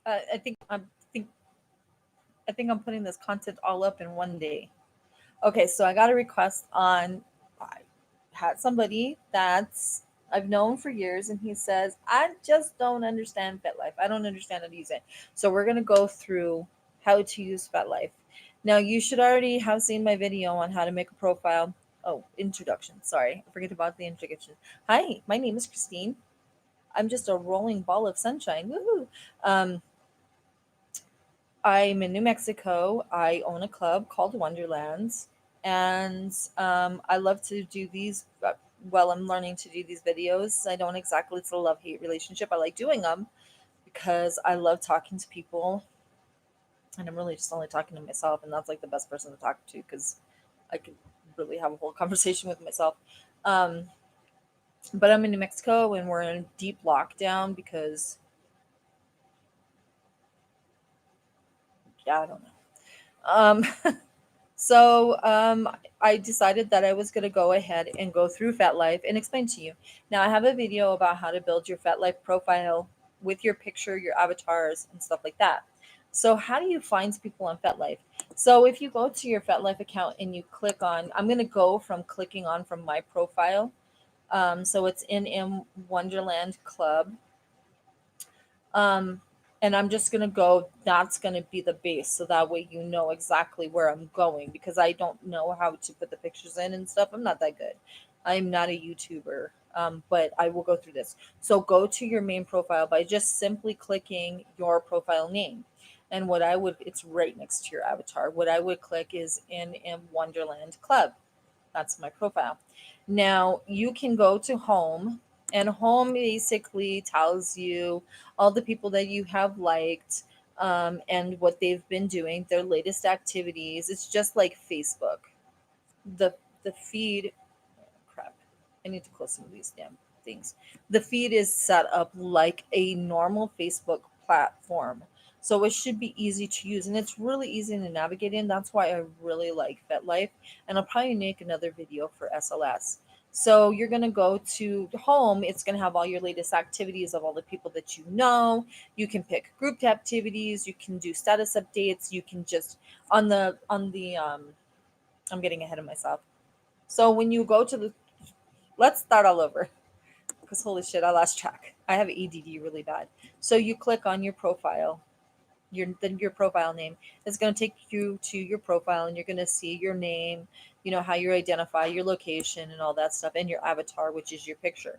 I think I think I'm putting this content all up in one day. Okay, so I got a request on. I had somebody that's I've known for years, and he says I just don't understand FetLife. I don't understand how to use it. So we're gonna go through how to use FetLife. Now you should already have seen my video on how to make a profile. Oh, introduction. Sorry, I forget about the introduction. Hi, my name is Christine. I'm just a rolling ball of sunshine. Woohoo! Um, I'm in New Mexico. I own a club called Wonderlands, and I love to do these. Well, I'm learning to do these videos. I don't exactly, it's a love hate relationship. I like doing them because I love talking to people, and I'm really just only talking to myself, and that's like the best person to talk to because I could really have a whole conversation with myself. Um, but I'm in New Mexico, and we're in deep lockdown because, yeah, I don't know. So I decided that I was going to go ahead and go through FetLife and explain to you. Now, I have a video about how to build your FetLife profile with your picture, your avatars, and stuff like that. So, how do you find people on FetLife? So, if you go to your FetLife account and you click on, I'm going to go from clicking on from my profile. So, it's in M Wonderland Club. Um, and I'm just gonna go, that's gonna be the base. So that way you know exactly where I'm going because I don't know how to put the pictures in and stuff. I'm not that good. I'm not a YouTuber. But I will go through this. So go to your main profile by just simply clicking your profile name. And what I would, it's right next to your avatar. What I would click is in Wonderland Club. That's my profile. Now you can go to home, and home basically tells you all the people that you have liked, and what they've been doing, their latest activities. It's just like Facebook. The feed, crap. I need to close some of these damn things. The feed is set up like a normal Facebook platform. So it should be easy to use, and it's really easy to navigate in. That's why I really like FetLife, and I'll probably make another video for SLS. So you're gonna go to home. It's gonna have all your latest activities of all the people that you know. You can pick grouped activities. You can do status updates. You can just on the. I'm getting ahead of myself. So when you go to the, let's start all over because holy shit, I lost track. I have ADD really bad. So you click on your profile, your profile name is going to take you to your profile, and you're going to see your name, how you identify your location and all that stuff, and your avatar, which is your picture.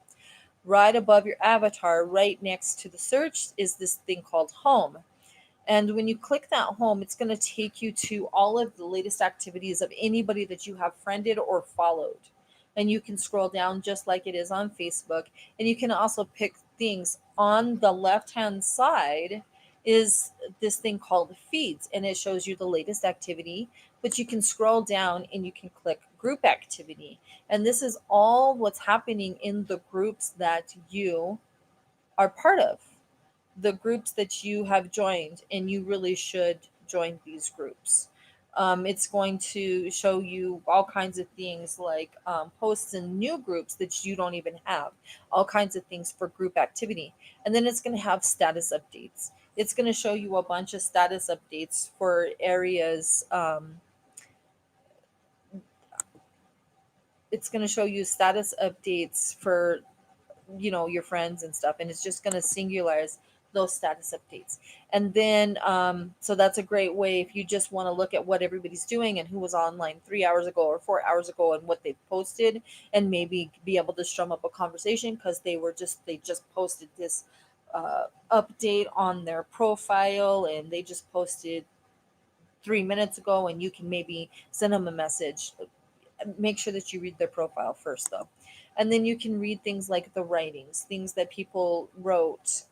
Right above your avatar, right next to the search, is this thing called home. And when you click that home, it's going to take you to all of the latest activities of anybody that you have friended or followed. And you can scroll down just like it is on Facebook. And you can also pick things on the left hand side is this thing called feeds, and it shows you the latest activity. But you can scroll down and you can click group activity. And this is all what's happening in the groups that you are part of, the groups that you have joined, and you really should join these groups. It's going to show you all kinds of things like posts in new groups that you don't even have, all kinds of things for group activity. And then it's going to have status updates. It's going to show you a bunch of status updates for areas. It's going to show you status updates for your friends and stuff, and it's just going to singularize those status updates. And then so that's a great way if you just want to look at what everybody's doing and who was online 3 hours ago or 4 hours ago and what they posted, and maybe be able to strum up a conversation because they just posted this update on their profile, and they just posted 3 minutes ago, and you can maybe send them a message. Make sure that you read their profile first though, and then you can read things like the writings, things that people wrote,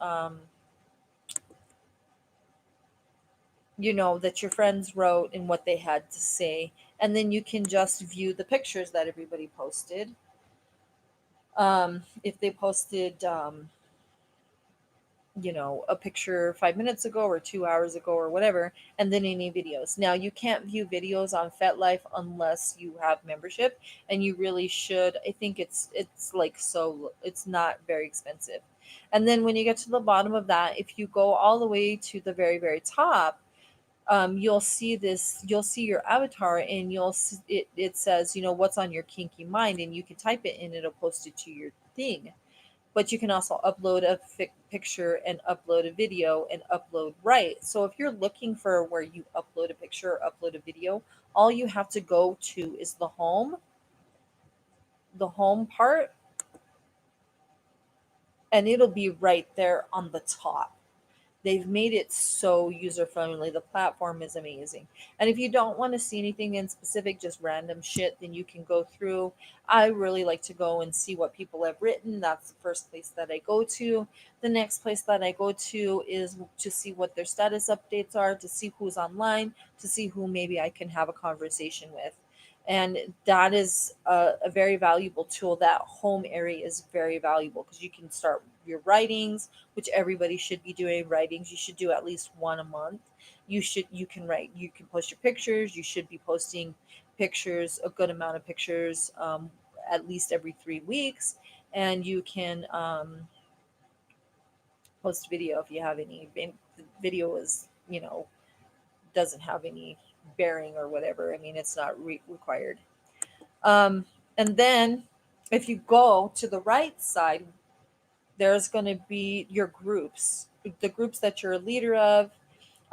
that your friends wrote and what they had to say. And then you can just view the pictures that everybody posted, if they posted a picture 5 minutes ago or 2 hours ago or whatever, and then any videos. Now, you can't view videos on FetLife unless you have membership, and you really should. I think it's like, so it's not very expensive. And then when you get to the bottom of that, if you go all the way to the very, very top, you'll see this, you'll see your avatar, and it says, what's on your kinky mind, and you can type it and it'll post it to your thing. But you can also upload a picture and upload a video and upload, right? So if you're looking for where you upload a picture or upload a video, all you have to go to is the home part, and it'll be right there on the top. They've made it so user friendly. The platform is amazing. And if you don't want to see anything in specific, just random shit, then you can go through. I really like to go and see what people have written. That's the first place that I go to. The next place that I go to is to see what their status updates are, to see who's online, to see who maybe I can have a conversation with. And that is a very valuable tool. That home area is very valuable because you can start your writings, which everybody should be doing. Writings, you should do at least one a month. You can write, you can post your pictures. You should be posting pictures, a good amount of pictures, at least every 3 weeks. And you can post video if you have any. The video is, doesn't have any bearing or whatever. I mean, it's not required. um, and then if you go to the right side, there's going to be your groups, the groups that you're a leader of.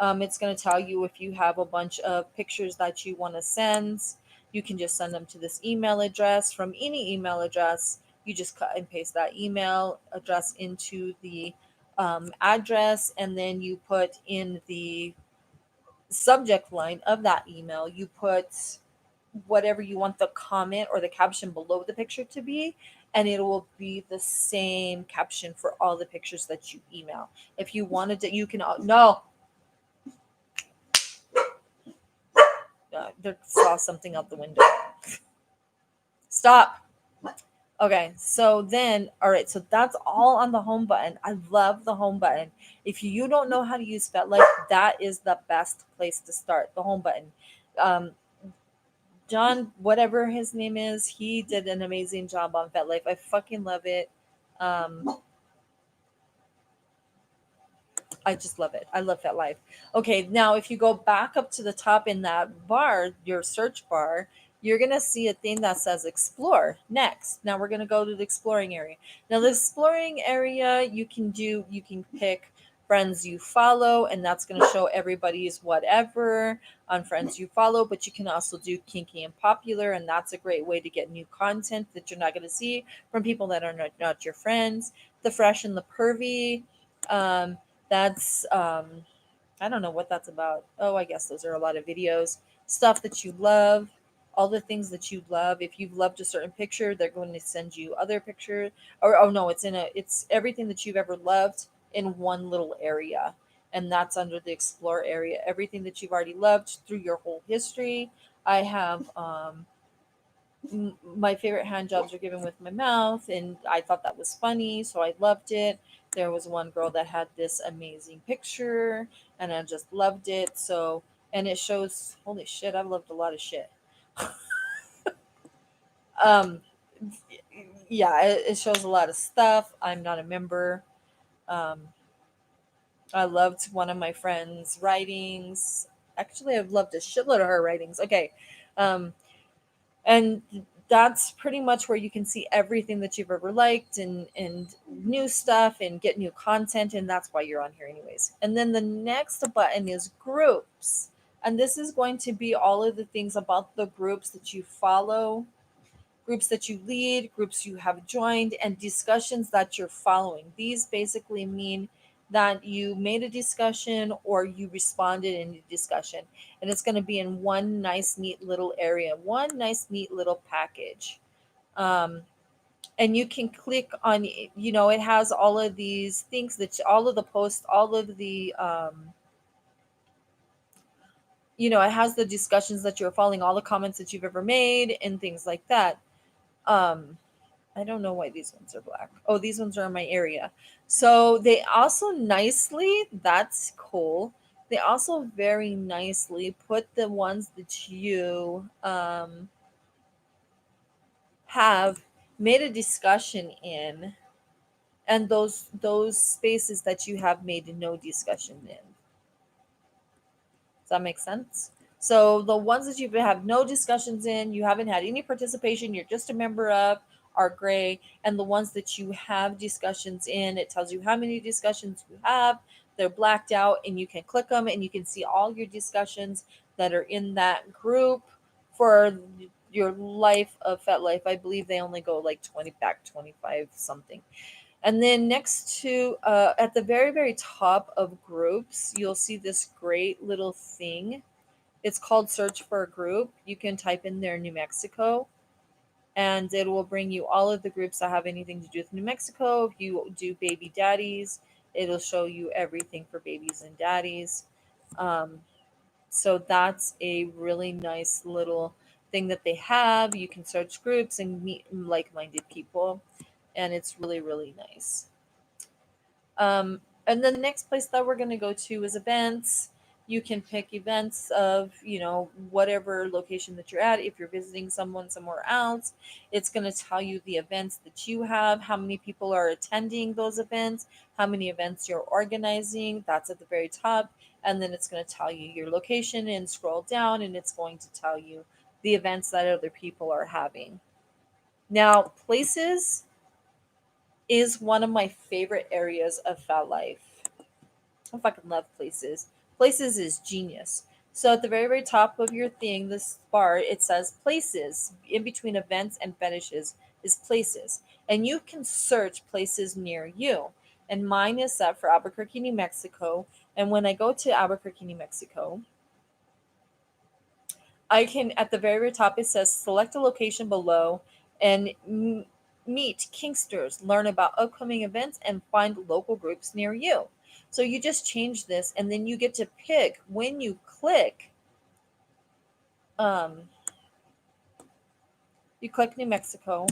It's going to tell you if you have a bunch of pictures that you want to send. You can just send them to this email address. From any email address, you just cut and paste that email address into the address, and then you put in the subject line of that email, you put whatever you want the comment or the caption below the picture to be, and it will be the same caption for all the pictures that you email. If you wanted to, you can. No, there saw something out the window. Stop. Okay, so then, all right, so that's all on the home button. I love the home button. If you don't know how to use FetLife, that is the best place to start. The home button. Um, John, whatever his name is, he did an amazing job on FetLife. I fucking love it. Um, I just love it. I love FetLife. Okay, now if you go back up to the top in that bar, your search bar, you're gonna see a thing that says explore next. Now we're gonna go to the exploring area. Now the exploring area, you can pick friends you follow, and that's gonna show everybody's whatever on friends you follow. But you can also do kinky and popular, and that's a great way to get new content that you're not gonna see from people that are not your friends. The fresh and the pervy. That's I don't know what that's about. Oh, I guess those are a lot of videos, stuff that you love, all the things that you love. If you've loved a certain picture, they're going to send you other pictures. Or oh no, it's everything that you've ever loved in one little area, and that's under the explore area. Everything that you've already loved through your whole history. I have my favorite hand jobs are given with my mouth, and I thought that was funny, so I loved it. There was one girl that had this amazing picture, and I just loved it. So, and it shows, holy shit, I've loved a lot of shit. um, yeah, it shows a lot of stuff. I'm not a member. Um, I loved one of my friends' writings. Actually, I've loved a shitload of her writings. Okay. Um, and that's pretty much where you can see everything that you've ever liked, and new stuff, and get new content, and that's why you're on here anyways. And then the next button is groups, and this is going to be all of the things about the groups that you follow, groups that you lead, groups you have joined, and discussions that you're following. These basically mean that you made a discussion or you responded in a discussion. And it's going to be in one nice, neat little area, one nice, neat little package. Um, and you can click on, it has all of these things that all of the posts, all of the, it has the discussions that you're following, all the comments that you've ever made, and things like that. Um, I don't know why these ones are black. Oh, these ones are in my area. So they also nicely, that's cool. They also very nicely put the ones that you have made a discussion in. and those spaces that you have made no discussion in. Does that make sense? So the ones that you have no discussions in, you haven't had any participation, you're just a member of, are gray. And the ones that you have discussions in, it tells you how many discussions you have. They're blacked out, and you can click them and you can see all your discussions that are in that group for your life of FetLife. I believe they only go like 20 back, 25 something. And then next to, at the very, very top of groups, you'll see this great little thing. It's called Search for a Group. You can type in there New Mexico, and it will bring you all of the groups that have anything to do with New Mexico. If you do baby daddies, it'll show you everything for babies and daddies. Um, so that's a really nice little thing that they have. You can search groups and meet like minded people, and it's really, really nice. And then the next place that we're going to go to is events. You can pick events of, whatever location that you're at. If you're visiting someone somewhere else, it's going to tell you the events that you have, how many people are attending those events, how many events you're organizing. That's at the very top. And then it's going to tell you your location and scroll down, and it's going to tell you the events that other people are having. Now, places is one of my favorite areas of Fat Life. I fucking love places. Places is genius. So at the very, very top of your thing, this bar, it says places. In between events and fetishes is places. And you can search places near you. And mine is set for Albuquerque, New Mexico. And when I go to Albuquerque, New Mexico, I can, at the very, very top, it says select a location below and meet Kingsters, learn about upcoming events, and find local groups near you. So you just change this, and then you get to pick when you click. Um, you click New Mexico.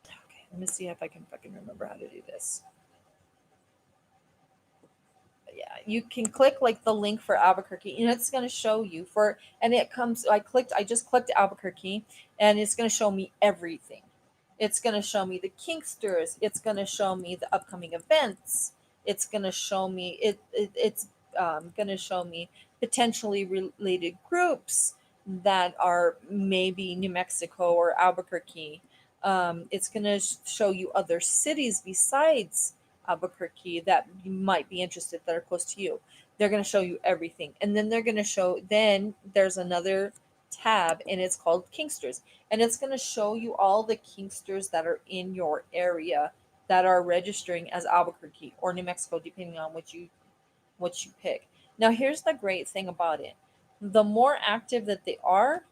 Okay, let me see if I can fucking remember how to do this. Yeah, you can click like the link for Albuquerque, and it's going to show you for, and it comes, I just clicked Albuquerque, and it's going to show me everything. It's going to show me the Kinksters. It's going to show me the upcoming events. It's going to show me it's going to show me potentially related groups that are maybe New Mexico or Albuquerque. It's going to show you other cities besides Albuquerque that you might be interested that are close to you. They're going to show you everything. And then they're going to show, then there's another tab, and it's called Kingsters. And it's going to show you all the Kingsters that are in your area that are registering as Albuquerque or New Mexico, depending on what you pick. Now, here's the great thing about it. The more active that they are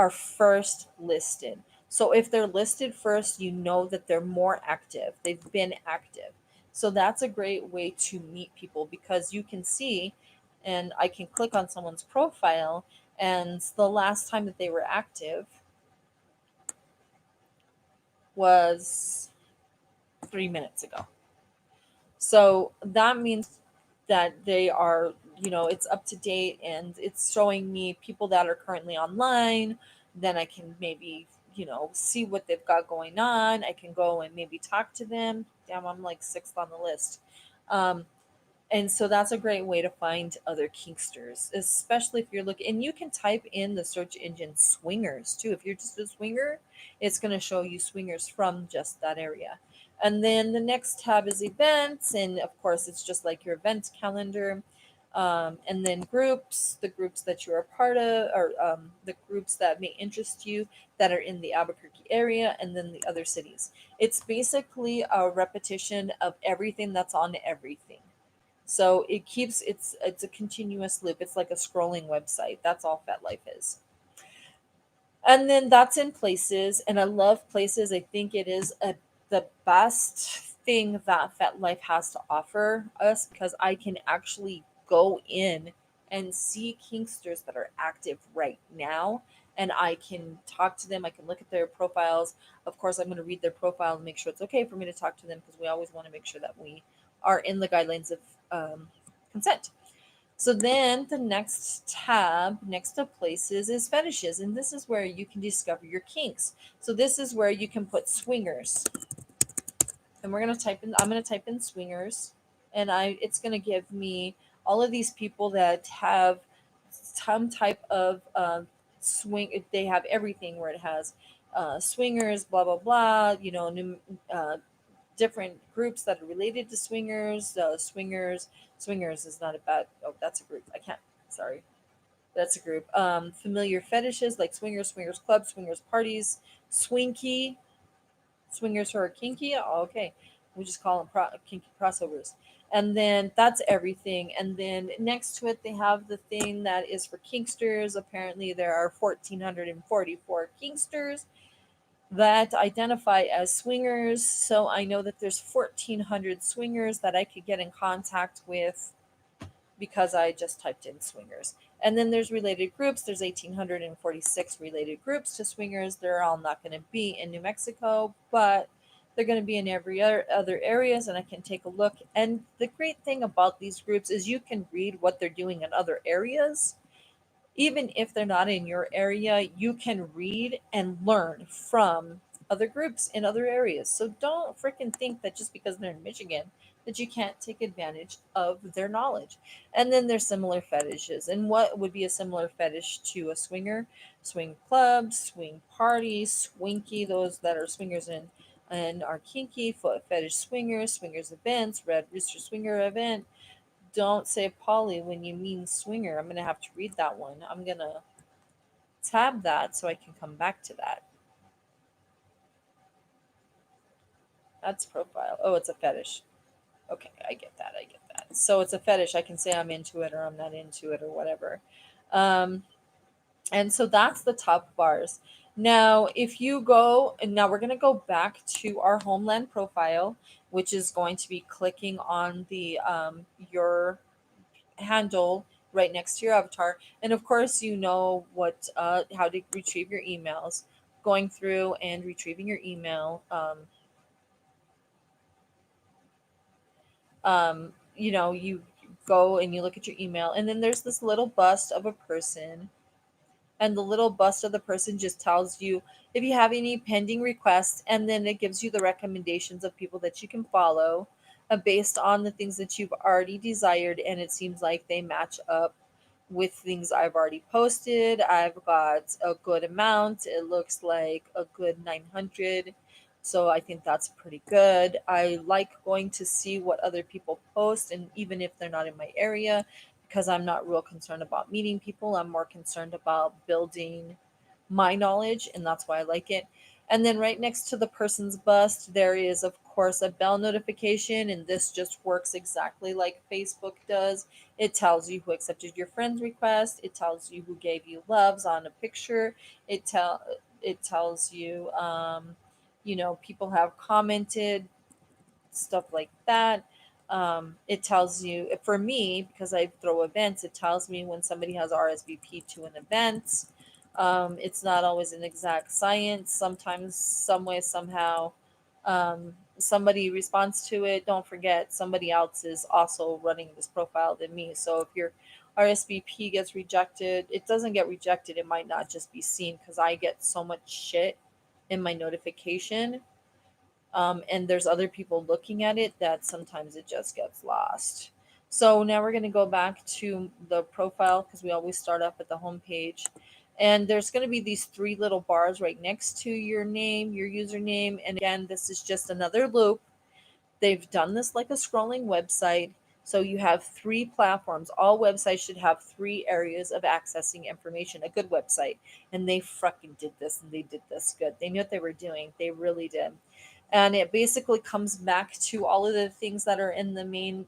first listed. So if they're listed first, you know that they're more active. They've been active. So that's a great way to meet people because you can see, and I can click on someone's profile, and the last time that they were active was 3 minutes ago. So that means that they are, it's up to date and it's showing me people that are currently online. Then I can maybe, see what they've got going on. I can go and maybe talk to them. Damn, I'm like sixth on the list. Um, and so that's a great way to find other kinksters, especially if you're looking. And you can type in the search engine swingers too. If you're just a swinger, it's going to show you swingers from just that area. And then the next tab is events. And of course, it's just like your event calendar. And then groups, the groups that you're a part of, or the groups that may interest you that are in the Albuquerque area, and then the other cities. It's basically a repetition of everything that's on everything. So it keeps it's a continuous loop. It's like a scrolling website. That's all FetLife is. And then that's in places, and I love places. I think it is the best thing that FetLife has to offer us because I can actually go in and see Kinksters that are active right now. And I can talk to them. I can look at their profiles. Of course, I'm going to read their profile and make sure it's okay for me to talk to them because we always want to make sure that we are in the guidelines of consent. So then the next tab next to places is fetishes, and this is where you can discover your kinks. So this is where you can put swingers. and we're gonna type in. I'm gonna type in swingers, and it's gonna give me all of these people that have some type of swing. They have everything where it has swingers, blah blah blah. Uh, Different groups that are related to swingers. Swingers is not a bad. Oh, that's a group. I can't. Sorry, that's a group. Familiar fetishes like swingers, swingers clubs, swingers parties, swinky, swingers who are kinky. Oh, okay, we just call them kinky crossovers. And then that's everything. And then next to it, they have the thing that is for kinksters. Apparently, there are 1,444 kinksters that identify as swingers. So I know that there's 1,400 swingers that I could get in contact with because I just typed in swingers. And then there's related groups. There's 1,846 related groups to swingers. They're all not going to be in New Mexico, but they're going to be in every other areas, and I can take a look. And the great thing about these groups is you can read what they're doing in other areas. Even if they're not in your area, you can read and learn from other groups in other areas. So don't freaking think that just because they're in Michigan that you can't take advantage of their knowledge. And then there's similar fetishes. And what would be a similar fetish to a swinger? Swing clubs, swing parties, swinky, those that are swingers and are kinky, foot fetish swingers, swingers events, red rooster swinger event. Don't say poly when you mean swinger. I'm going to have to read that one. I'm going to tab that so I can come back to that. That's profile. Oh, it's a fetish. Okay, I get that. I get that. So it's a fetish. I can say I'm into it or I'm not into it or whatever. Um, and so that's the top bars. Now, if you go, and now we're going to go back to our homeland profile, which is going to be clicking on the your handle right next to your avatar. And of course, you know what how to retrieve your emails. Going through and retrieving your email. You go and you look at your email, and then there's this little bust of a person, and the little bust of the person just tells you if you have any pending requests, and then it gives you the recommendations of people that you can follow based on the things that you've already desired, and it seems like they match up with things I've already posted. I've got a good amount. It looks like a good 900. So I think that's pretty good. I like going to see what other people post, and even if they're not in my area, because I'm not real concerned about meeting people, I'm more concerned about building my knowledge, and that's why I like it. And then right next to the person's bust, there is, of course, a bell notification, and this just works exactly like Facebook does. It tells you who accepted your friend's request. It tells you who gave you loves on a picture. It tells you, people have commented, stuff like that. It tells you, for me, because I throw events, it tells me when somebody has RSVP to an event. It's not always an exact science. Sometimes, some way, somehow, somebody responds to it. Don't forget, somebody else is also running this profile than me. So if your RSVP gets rejected, it doesn't get rejected. It might not just be seen because I get so much shit in my notification, and there's other people looking at it that sometimes it just gets lost. So now we're going to go back to the profile because we always start off at the home page. And there's going to be these three little bars right next to your name, your username. And again, this is just another loop. They've done this like a scrolling website. So you have three platforms. All websites should have three areas of accessing information, a good website. And they fucking did this, and they did this good. They knew what they were doing. They really did. And it basically comes back to all of the things that are in the main.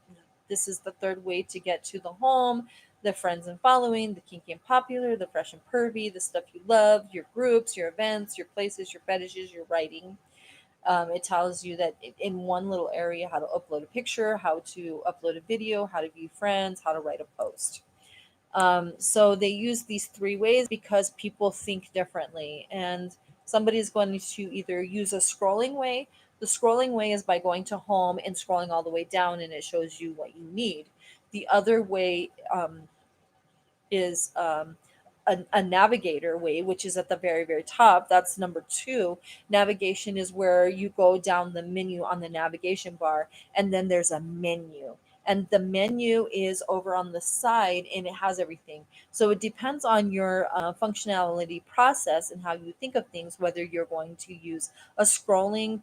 This is the third way to get to the home: the friends and following, the kinky and popular, the fresh and pervy, the stuff you love, your groups, your events, your places, your fetishes, your writing. It tells you that in one little area how to upload a picture, how to upload a video, how to view friends, how to write a post. So they use these three ways because people think differently, and somebody is going to either use a scrolling way. The scrolling way is by going to home and scrolling all the way down, and it shows you what you need. The other way is a navigator way, which is at the very, very top. That's number two. Navigation is where you go down the menu on the navigation bar, and then there's a menu. And the menu is over on the side and it has everything. So it depends on your functionality process and how you think of things, whether you're going to use the scrolling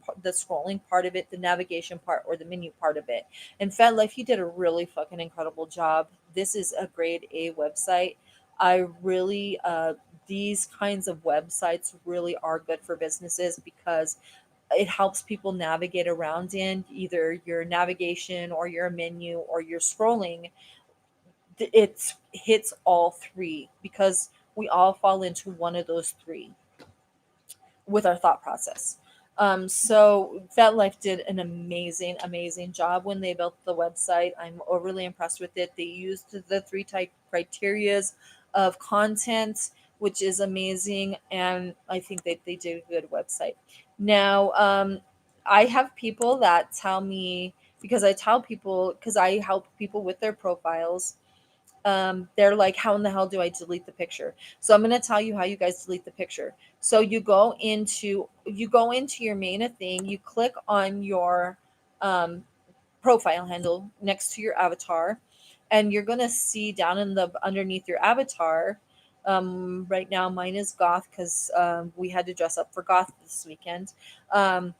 part of it, the navigation part, or the menu part of it. And FetLife, you did a really fucking incredible job. This is a grade A website. I really, these kinds of websites really are good for businesses because it helps people navigate around in either your navigation or your menu or your scrolling. It hits all three because we all fall into one of those three with our thought process. So FetLife did an amazing, amazing job when they built the website. I'm overly impressed with it. They used the three type criterias of content, which is amazing, and I think that they did a good website. Now, I have people that tell me because I help people with their profiles. They're like, how in the hell do I delete the picture? So I'm going to tell you how you guys delete the picture. So you go into your main thing, you click on your um, profile handle next to your avatar, and you're going to see down in the underneath your avatar. Right now mine is goth because we had to dress up for goth this weekend. um,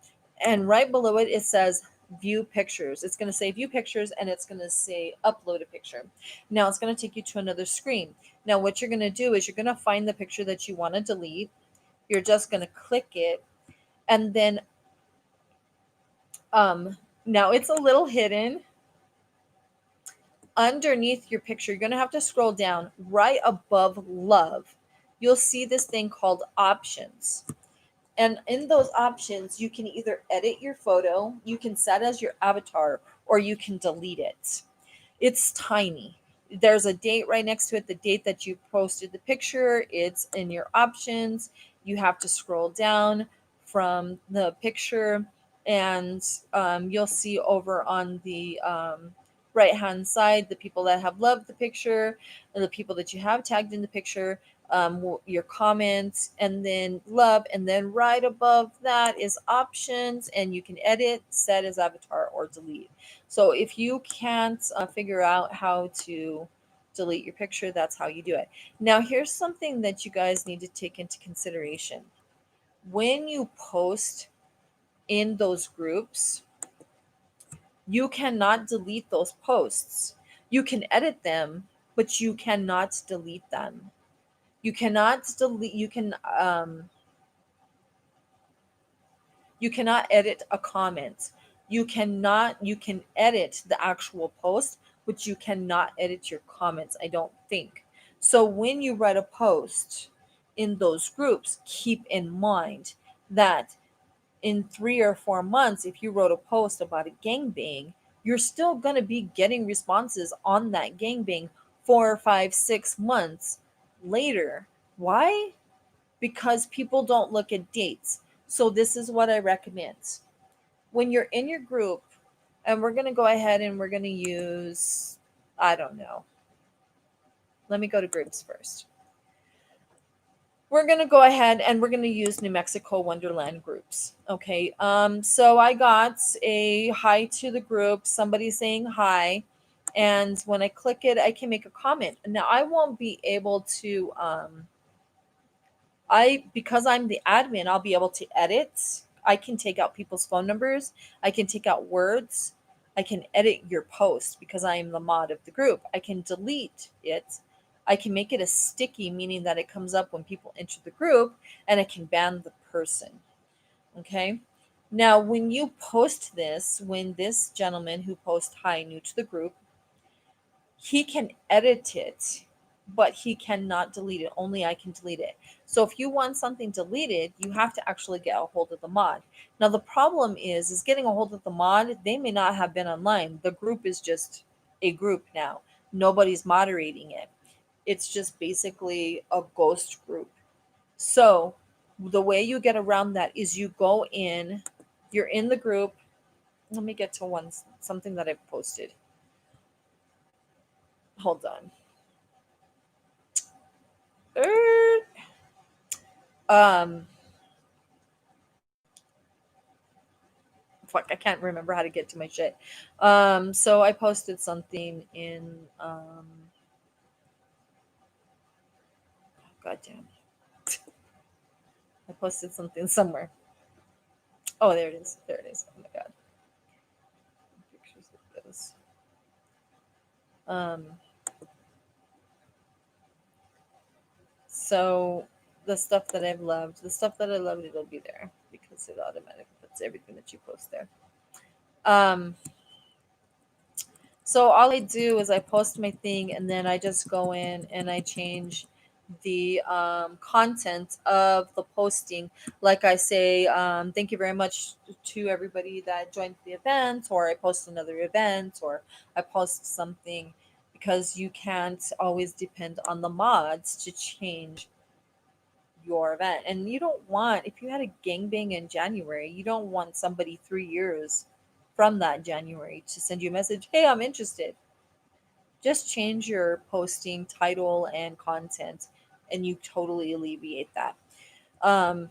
and right below it says view pictures. It's going to say view pictures, and it's going to say upload a picture. Now it's going to take you to another screen. Now what you're going to do is you're going to find the picture that you want to delete. You're just going to click it, and then um, now it's a little hidden underneath your picture. You're going to have to scroll down right above love. You'll see this thing called options. And in those options, you can either edit your photo, you can set as your avatar, or you can delete it. It's tiny. There's a date right next to it, the date that you posted the picture. It's in your options. You have to scroll down from the picture, and you'll see over on the right hand side the people that have loved the picture and the people that you have tagged in the picture, your comments, and then love, and then right above that is options, and you can edit, set as avatar, or delete. So if you can't figure out how to delete your picture, that's how you do it. Now, here's something that you guys need to take into consideration. When you post in those groups, you cannot delete those posts. You can edit them, but you cannot delete them. You cannot edit a comment. You can edit the actual post, but you cannot edit your comments, I don't think. So when you write a post in those groups, keep in mind that in 3 or 4 months, if you wrote a post about a gangbang, you're still going to be getting responses on that gangbang 4, 5, 6 months later. Why? Because people don't look at dates. So this is what I recommend. When you're in your group, and we're going to go ahead and we're going to use, I don't know. Let me go to groups first. We're going to go ahead and we're going to use New Mexico Wonderland groups. Okay. So I got a hi to the group, somebody saying hi. And when I click it, I can make a comment. Now I won't be able to because I'm the admin, I'll be able to edit. I can take out people's phone numbers. I can take out words. I can edit your post because I am the mod of the group. I can delete it. I can make it a sticky, meaning that it comes up when people enter the group, and I can ban the person. Okay. Now, when you post this, when this gentleman who posts hi new to the group, he can edit it, but he cannot delete it. Only I can delete it. So if you want something deleted, you have to actually get a hold of the mod. Now the problem is getting a hold of the mod. They may not have been online. The group is just a group now. Nobody's moderating it. It's just basically a ghost group. So the way you get around that is you go in, you're in the group. Let me get to something that I've posted. Hold on. Er, Um, fuck, I can't remember how to get to my shit. So I posted something in goddamn, I posted something somewhere. Oh, there it is. There it is. Oh my god, pictures of this. Um, so the stuff that I've loved, the stuff that I loved, it'll be there because it automatically puts everything that you post there. Um, So all I do is I post my thing and then I just go in and I change the content of the posting. Like I say, thank you very much to everybody that joined the event, or I post another event, or I post something because you can't always depend on the mods to change your event. And you don't want, if you had a gangbang in January, you don't want somebody 3 years from that January to send you a message, hey, I'm interested. Just change your posting title and content and you totally alleviate that. um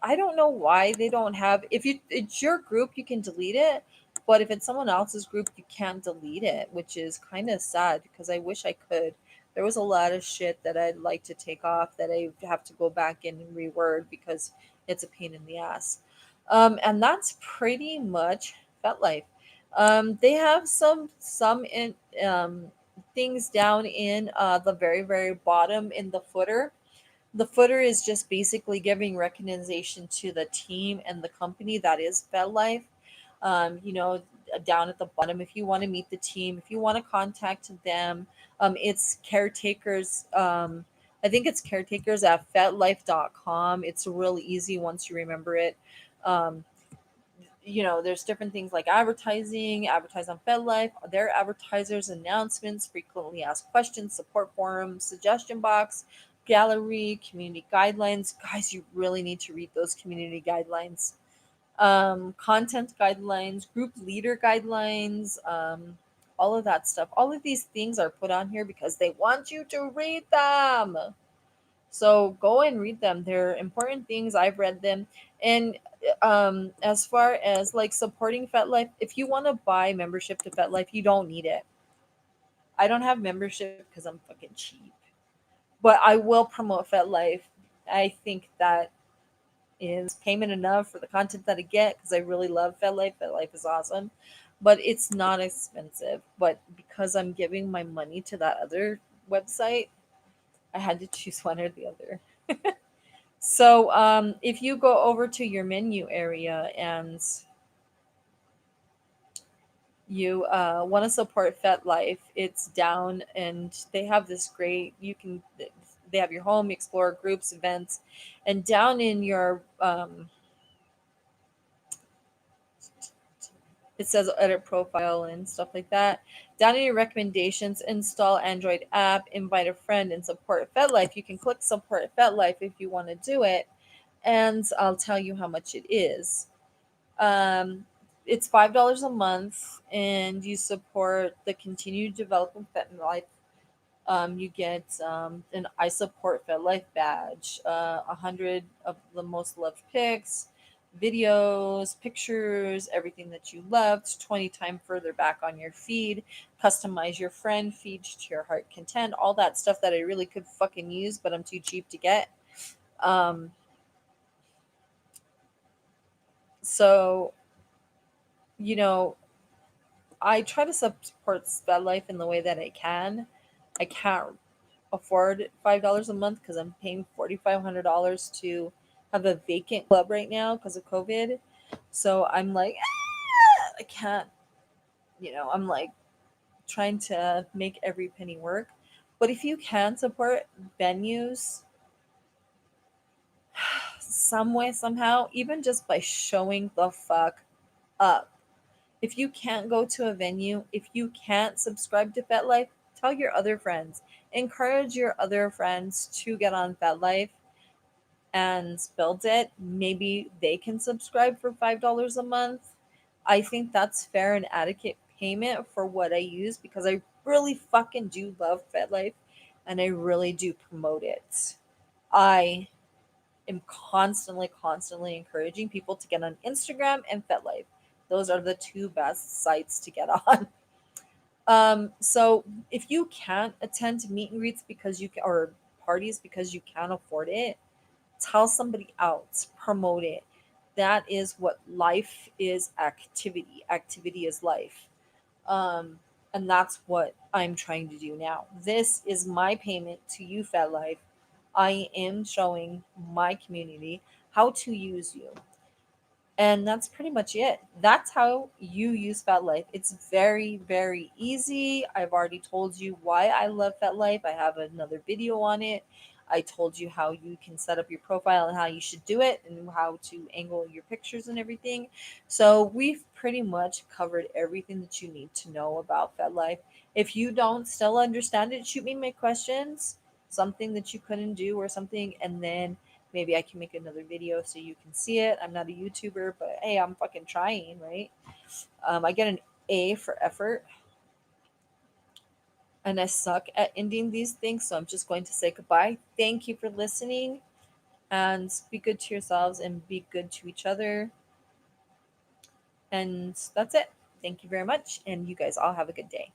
I don't know why they don't have, if you, it's your group you can delete it, but if it's someone else's group you can't delete it, which is kind of sad because I wish I could. There was a lot of shit that I'd like to take off that I have to go back in and reword because it's a pain in the ass. And that's pretty much FetLife. They have some in things down in the very very bottom in the footer. The footer is just basically giving recognition to the team and the company that is FedLife. You know, down at the bottom, if you want to meet the team, if you want to contact them, it's caretakers. I think it's caretakers at fetlife.com. It's really easy once you remember it. Um, you know, there's different things like advertising, advertise on FedLife, their advertisers, announcements, frequently asked questions, support forums, suggestion box, gallery, community guidelines. Guys, you really need to read those community guidelines. Content guidelines, group leader guidelines, all of that stuff. All of these things are put on here because they want you to read them. So go and read them. They're important things. I've read them. And as far as like supporting FetLife, if you want to buy membership to FetLife, you don't need it. I don't have membership because I'm fucking cheap. But I will promote FetLife. I think that is payment enough for the content that I get because I really love FetLife. FetLife is awesome. But it's not expensive. But because I'm giving my money to that other website, I had to choose one or the other. So if you go over to your menu area and you want to support FetLife, it's down and they have this great, you can, they have your home, explore groups, events, and down in your, it says edit profile and stuff like that. Down in your recommendations, install Android app, invite a friend, and support FetLife. You can click support FetLife if you want to do it, and I'll tell you how much it is. Um, it's $5 a month, and you support the continued development of FetLife. You get an I support FetLife badge, 100 of the most loved pics, videos, pictures, everything that you loved, 20 times further back on your feed, customize your friend feed to your heart content, all that stuff that I really could fucking use, but I'm too cheap to get. Um, so, you know, I try to support Sped Life in the way that I can. I can't afford $5 a month because I'm paying $4,500 to have a vacant club right now because of COVID. So I'm like, I can't. You know, I'm like trying to make every penny work. But if you can support venues some way, somehow, even just by showing the fuck up. If you can't go to a venue, if you can't subscribe to FetLife, tell your other friends. Encourage your other friends to get on FetLife and build it. Maybe they can subscribe for $5 a month. I think that's fair and adequate payment for what I use because I really fucking do love FetLife. and I really do promote it. I am constantly encouraging people to get on Instagram and FetLife. Those are the two best sites to get on. So if you can't attend meet and greets because or parties because you can't afford it, tell somebody else, promote it. That is what life is. Activity. Activity is life. Um, and that's what I'm trying to do now. This is my payment to you, Fat Life. I am showing my community how to use you. And that's pretty much it. That's how you use FetLife. It's very, very easy. I've already told you why I love FetLife. I have another video on it. I told you how you can set up your profile and how you should do it and how to angle your pictures and everything. So we've pretty much covered everything that you need to know about FetLife. If you don't still understand it, shoot me my questions, something that you couldn't do or something, and then maybe I can make another video so you can see it. I'm not a YouTuber, but hey, I'm fucking trying, right? I get an A for effort, and I suck at ending these things, so I'm just going to say goodbye. Thank you for listening, and be good to yourselves and be good to each other. And that's it. Thank you very much, and you guys all have a good day.